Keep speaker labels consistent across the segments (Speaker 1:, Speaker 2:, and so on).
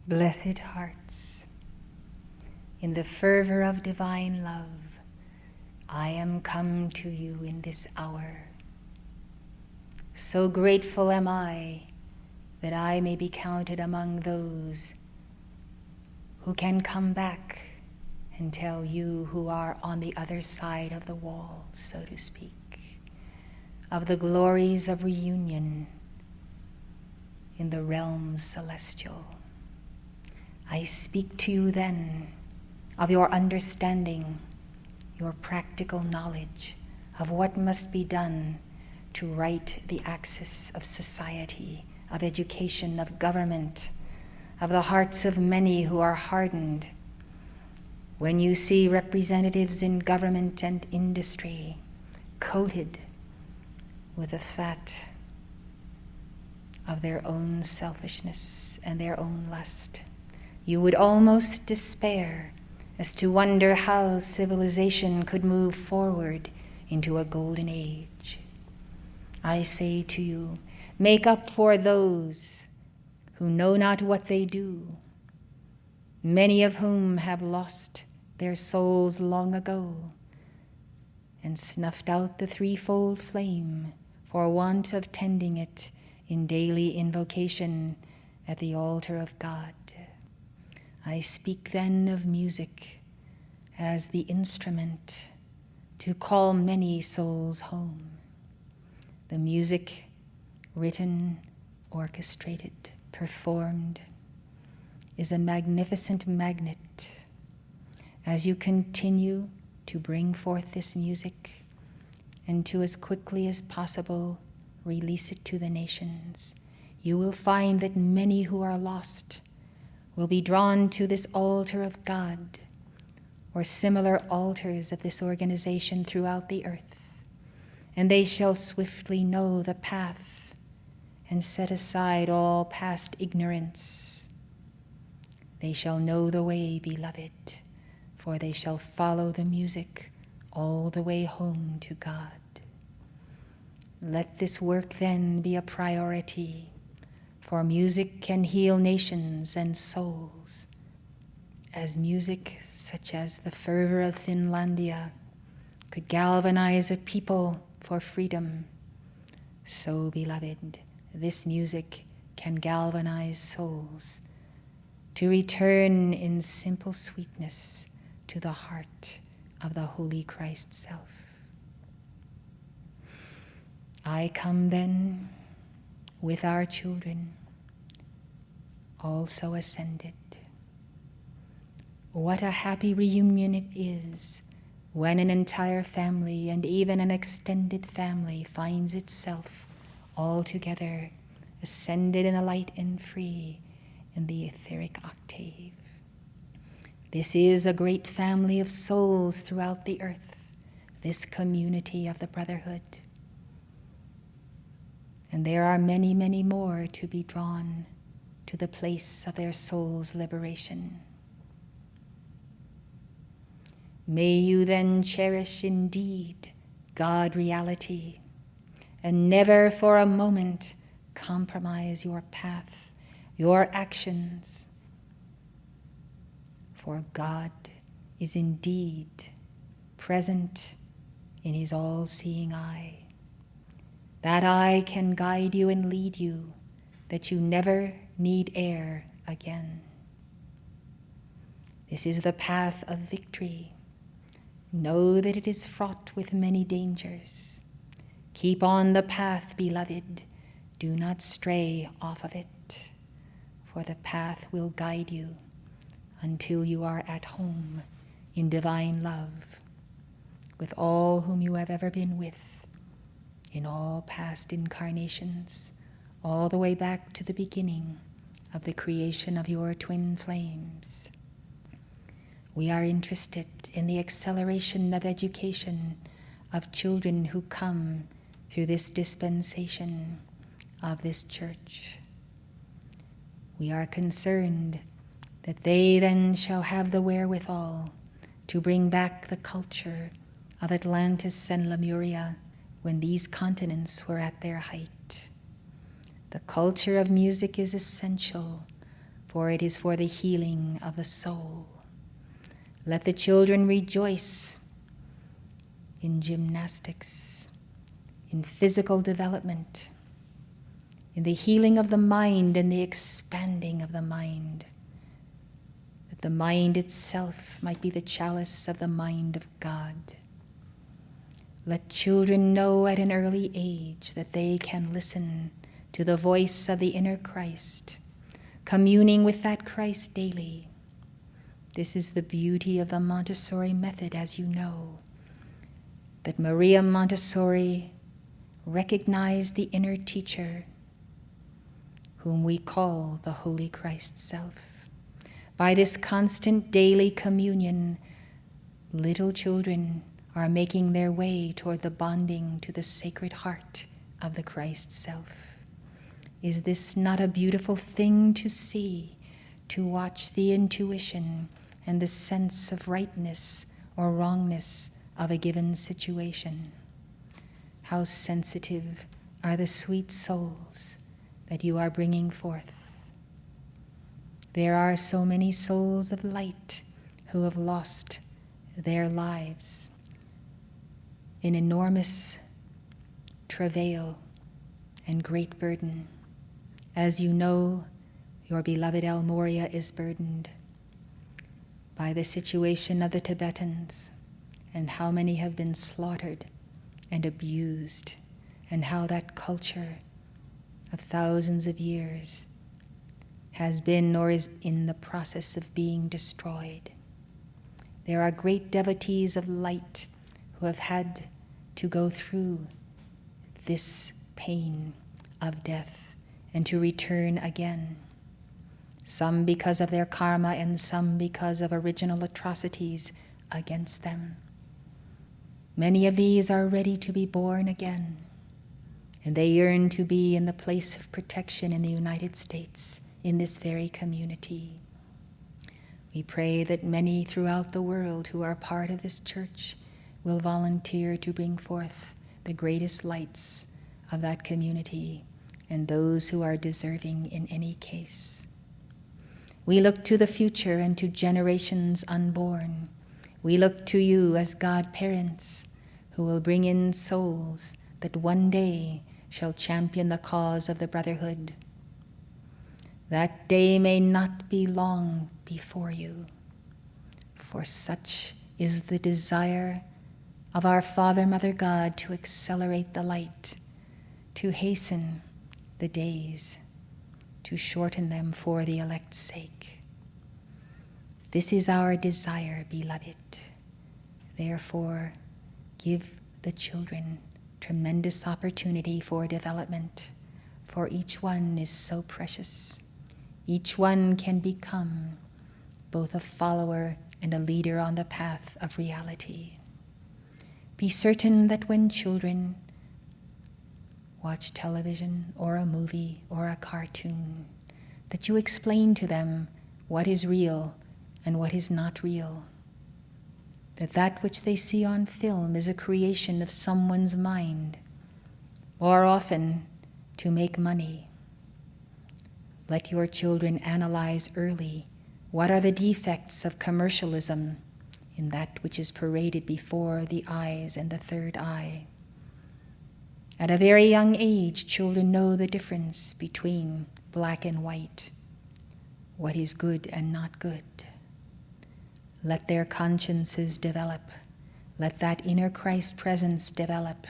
Speaker 1: Blessed hearts, in the fervor of divine love, I am come to you in this hour. So grateful am I that I may be counted among those who can come back and tell you who are on the other side of the wall, so to speak, of the glories of reunion in the realms celestial. I speak to you then of your understanding, your practical knowledge of what must be done to right the axis of society, of education, of government, of the hearts of many who are hardened. When you see representatives in government and industry coated with the fat of their own selfishness and their own lust, you would almost despair as to wonder how civilization could move forward into a golden age. I say to you, make up for those who know not what they do, many of whom have lost their souls long ago and snuffed out the threefold flame for want of tending it in daily invocation at the altar of God. I speak then of music as the instrument to call many souls home. The music written, orchestrated, performed is a magnificent magnet. As you continue to bring forth this music and to as quickly as possible release it to the nations, you will find that many who are lost will be drawn to this altar of God or similar altars of this organization throughout the earth, and they shall swiftly know the path and set aside all past ignorance. They shall know the way, beloved, for they shall follow the music all the way home to God. Let this work then be a priority, for music can heal nations and souls, as music such as the fervor of Finlandia could galvanize a people for freedom. So, beloved, this music can galvanize souls to return in simple sweetness to the heart of the Holy Christ self. I come then with our children, also ascended. What a happy reunion it is when an entire family and even an extended family finds itself all together, ascended in the light and free in the etheric octave. This is a great family of souls throughout the earth, this community of the Brotherhood. And there are many, many more to be drawn to the place of their soul's liberation. May you then cherish indeed God reality, and never for a moment compromise your path, your actions. For God is indeed present in his all-seeing eye. That eye can guide you and lead you, that you never need err again. This is the path of victory. Know that it is fraught with many dangers. Keep on the path, beloved. Do not stray off of it, for the path will guide you until you are at home in divine love with all whom you have ever been with in all past incarnations, all the way back to the beginning of the creation of your twin flames. We are interested in the acceleration of education of children who come through this dispensation of this church. We are concerned that they then shall have the wherewithal to bring back the culture of Atlantis and Lemuria when these continents were at their height. The culture of music is essential for it is for the healing of the soul. Let the children rejoice in gymnastics, in physical development, in the healing of the mind and the expanding of the mind, that the mind itself might be the chalice of the mind of God. Let children know at an early age that they can listen to the voice of the inner Christ, communing with that Christ daily. This is the beauty of the Montessori method, as you know, that Maria Montessori recognized the inner teacher, whom we call the Holy Christ Self. By this constant daily communion, little children are making their way toward the bonding to the Sacred Heart of the Christ Self. Is this not a beautiful thing to see, to watch the intuition and the sense of rightness or wrongness of a given situation? How sensitive are the sweet souls that you are bringing forth. There are so many souls of light who have lost their lives in enormous travail and great burden. As you know, your beloved El Moria is burdened by the situation of the Tibetans and how many have been slaughtered and abused, and how that culture of thousands of years has been or is in the process of being destroyed. There are great devotees of light who have had to go through this pain of death and to return again, some because of their karma and some because of original atrocities against them. Many of these are ready to be born again, and they yearn to be in the place of protection in the United States, in this very community. We pray that many throughout the world who are part of this church will volunteer to bring forth the greatest lights of that community and those who are deserving in any case. We look to the future and to generations unborn. We look to you as God-parents who will bring in souls that one day shall champion the cause of the Brotherhood. That day may not be long before you, for such is the desire of our Father, Mother God, to accelerate the light, to hasten the days, to shorten them for the elect's sake. This is our desire, beloved. Therefore, give the children tremendous opportunity for development, for each one is so precious. Each one can become both a follower and a leader on the path of reality. Be certain that when children watch television or a movie or a cartoon, that you explain to them what is real and what is not real. That which they see on film is a creation of someone's mind, or often to make money. Let your children analyze early what are the defects of commercialism in that which is paraded before the eyes and the third eye. At a very young age, children know the difference between black and white, what is good and not good. Let their consciences develop. Let that inner Christ presence develop,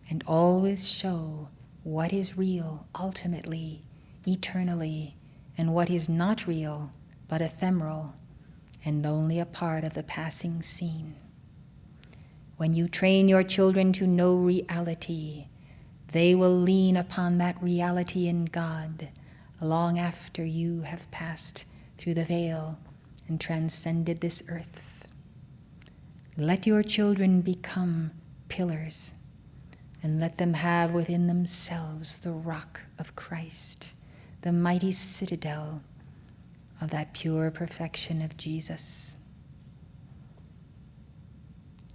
Speaker 1: and always show what is real ultimately, eternally, and what is not real but ephemeral and only a part of the passing scene. When you train your children to know reality, they will lean upon that reality in God long after you have passed through the veil and transcended this earth. Let your children become pillars, and let them have within themselves the rock of Christ, the mighty citadel of that pure perfection of Jesus.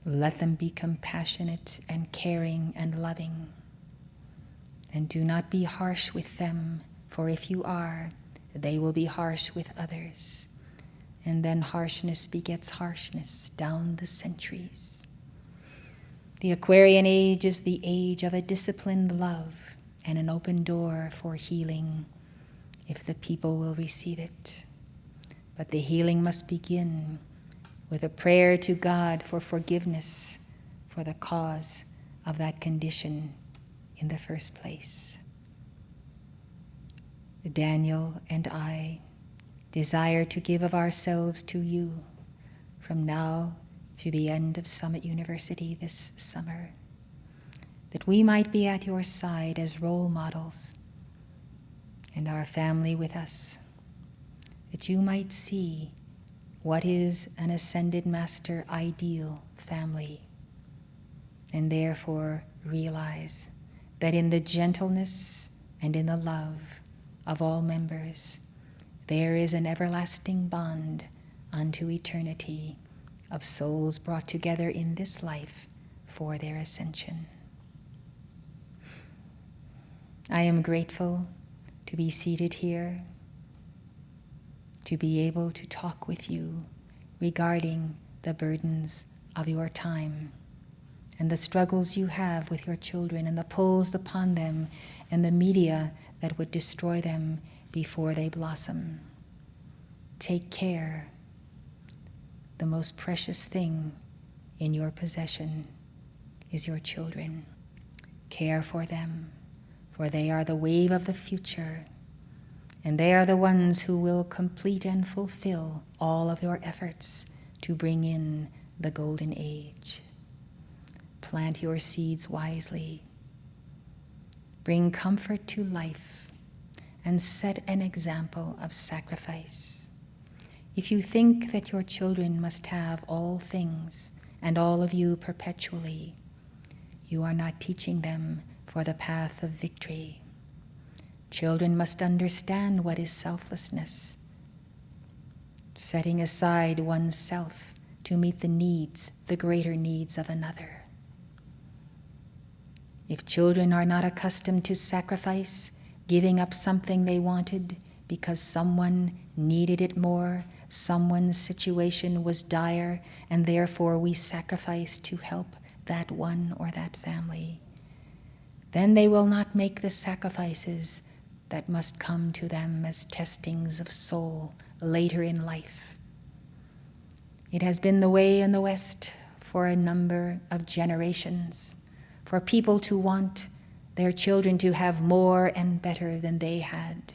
Speaker 1: Let them be compassionate and caring and loving, and do not be harsh with them, for if you are, they will be harsh with others. And then harshness begets harshness down the centuries. The Aquarian age is the age of a disciplined love and an open door for healing, if the people will receive it. But the healing must begin with a prayer to God for forgiveness for the cause of that condition in the first place. Daniel and I desire to give of ourselves to you from now through the end of Summit University this summer, that we might be at your side as role models and our family with us, that you might see what is an ascended master ideal family, and therefore realize that in the gentleness and in the love of all members, there is an everlasting bond unto eternity of souls brought together in this life for their ascension. I am grateful to be seated here, to be able to talk with you regarding the burdens of your time and the struggles you have with your children and the pulls upon them and the media that would destroy them before they blossom. Take care. The most precious thing in your possession is your children. Care for them, for they are the wave of the future, and they are the ones who will complete and fulfill all of your efforts to bring in the golden age. Plant your seeds wisely. Bring comfort to life and set an example of sacrifice. If you think that your children must have all things and all of you perpetually, you are not teaching them for the path of victory. Children must understand what is selflessness, setting aside oneself to meet the needs, the greater needs of another. If children are not accustomed to sacrifice, giving up something they wanted because someone needed it more, someone's situation was dire, and therefore we sacrifice to help that one or that family, then they will not make the sacrifices that must come to them as testings of soul later in life. It has been the way in the West for a number of generations, for people to want their children to have more and better than they had,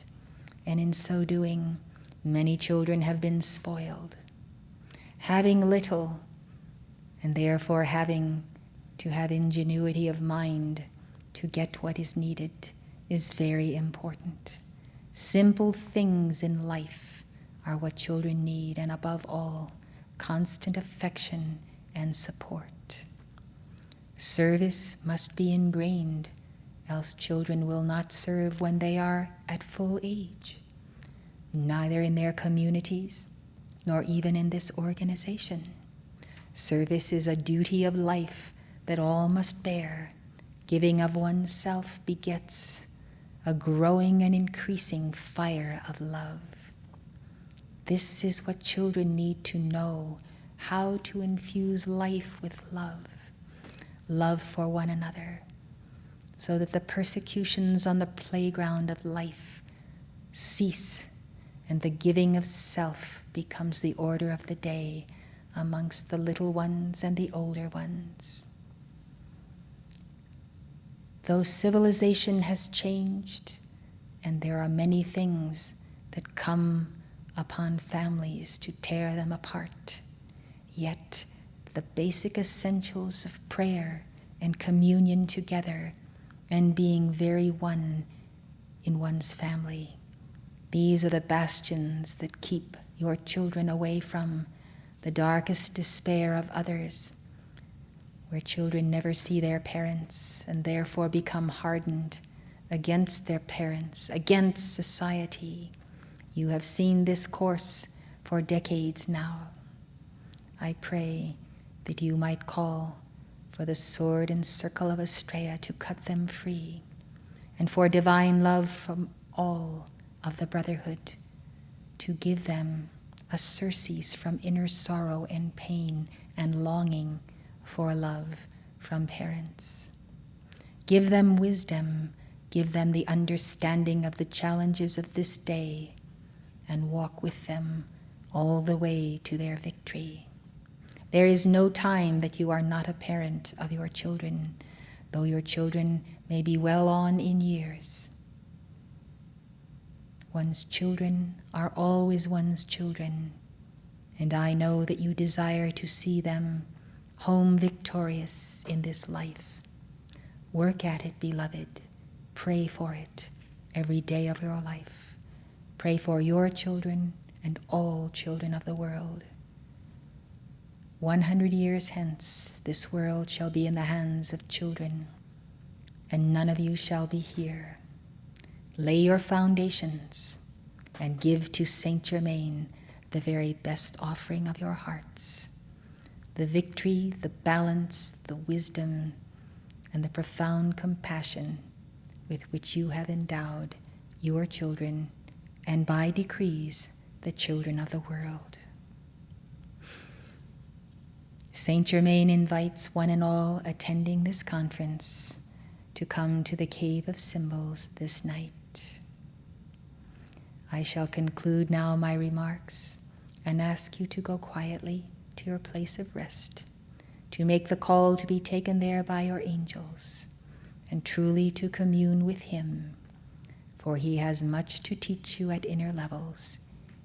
Speaker 1: and in so doing, many children have been spoiled. Having little, and therefore having to have ingenuity of mind to get what is needed, is very important. Simple things in life are what children need, and above all, constant affection and support. Service must be ingrained, else children will not serve when they are at full age, neither in their communities nor even in this organization. Service is a duty of life that all must bear. Giving of oneself begets a growing and increasing fire of love. This is what children need to know, how to infuse life with love, love for one another, so that the persecutions on the playground of life cease and the giving of self becomes the order of the day amongst the little ones and the older ones. Though civilization has changed, and there are many things that come upon families to tear them apart, yet the basic essentials of prayer and communion together and being very one in one's family, these are the bastions that keep your children away from the darkest despair of others, where children never see their parents and therefore become hardened against their parents, against society. You have seen this course for decades now. I pray that you might call for the sword and circle of Astrea to cut them free, and for divine love from all of the Brotherhood to give them a surcease from inner sorrow and pain and longing for love from parents. Give them wisdom, give them the understanding of the challenges of this day, and walk with them all the way to their victory. There is no time that you are not a parent of your children, though your children may be well on in years. One's children are always one's children, and I know that you desire to see them home victorious in this life. Work at it, beloved. Pray for it every day of your life. Pray for your children and all children of the world. 100 years hence, this world shall be in the hands of children, and none of you shall be here. Lay your foundations and give to Saint Germain the very best offering of your hearts, the victory, the balance, the wisdom, and the profound compassion with which you have endowed your children, and by decrees, the children of the world. Saint Germain invites one and all attending this conference to come to the Cave of Symbols this night. I shall conclude now my remarks and ask you to go quietly to your place of rest, to make the call to be taken there by your angels, and truly to commune with him, for he has much to teach you at inner levels,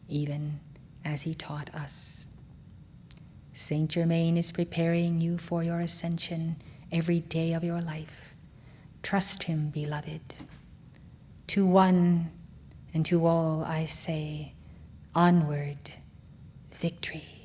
Speaker 1: even as he taught us. Saint Germain is preparing you for your ascension every day of your life. Trust him, beloved. To one and to all I say, onward, victory.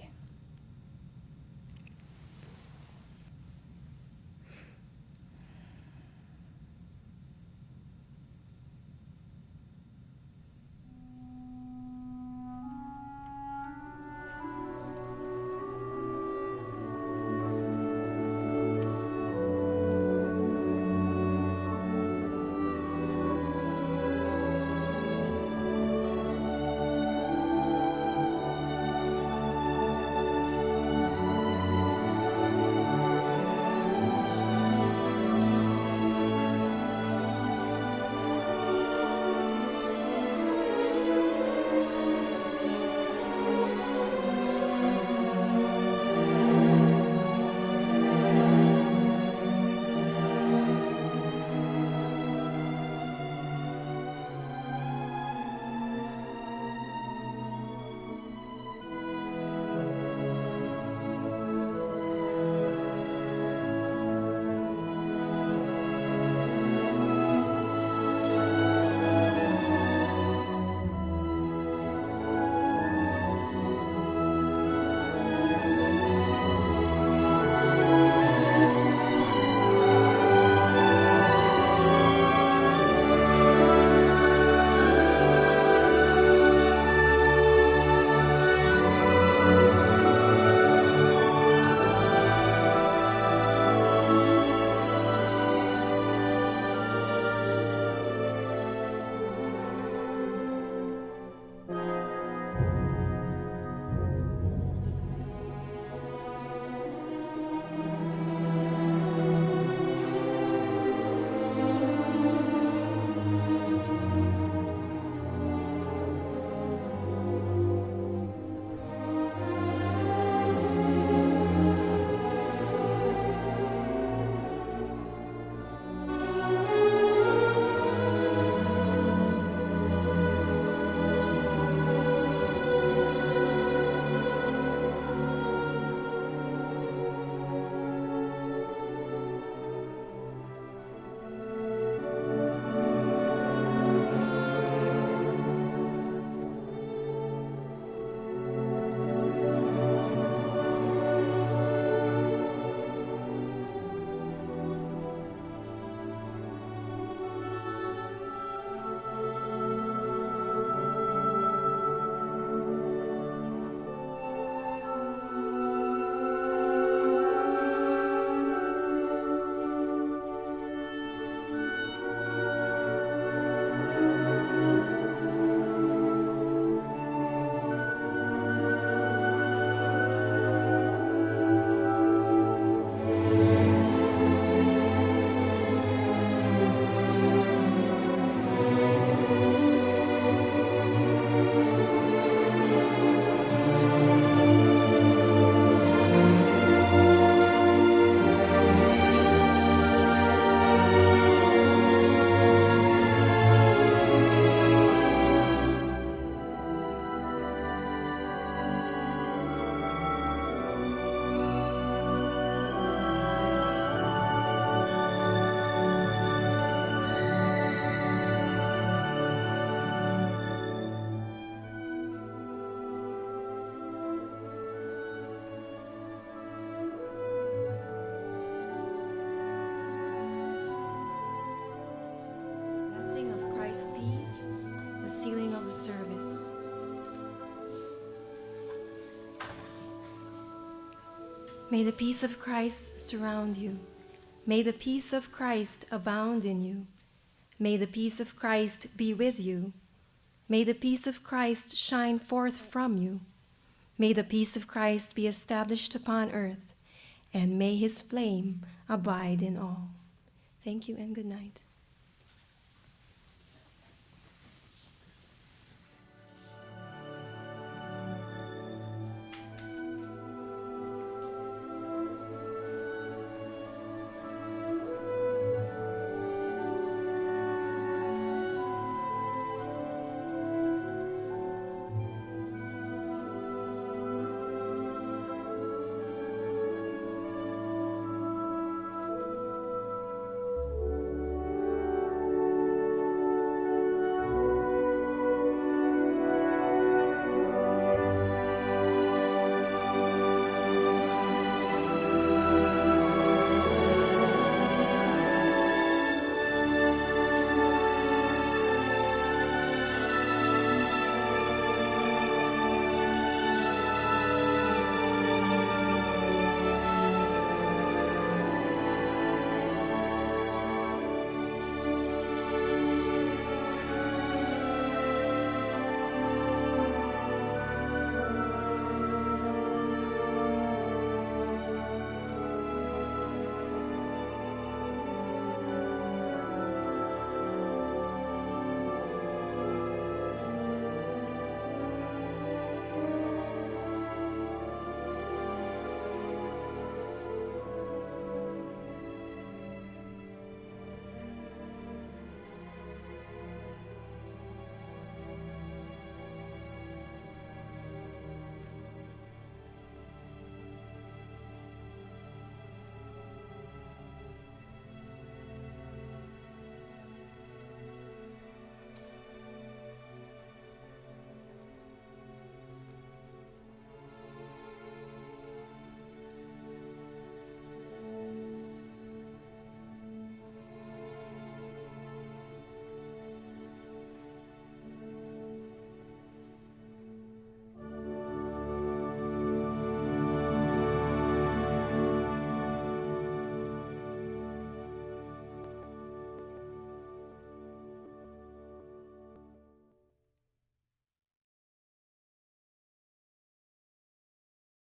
Speaker 2: May the peace of Christ surround you. May the peace of Christ abound in you. May the peace of Christ be with you. May the peace of Christ shine forth from you. May the peace of Christ be established upon earth, and may his flame abide in all. Thank you and good night.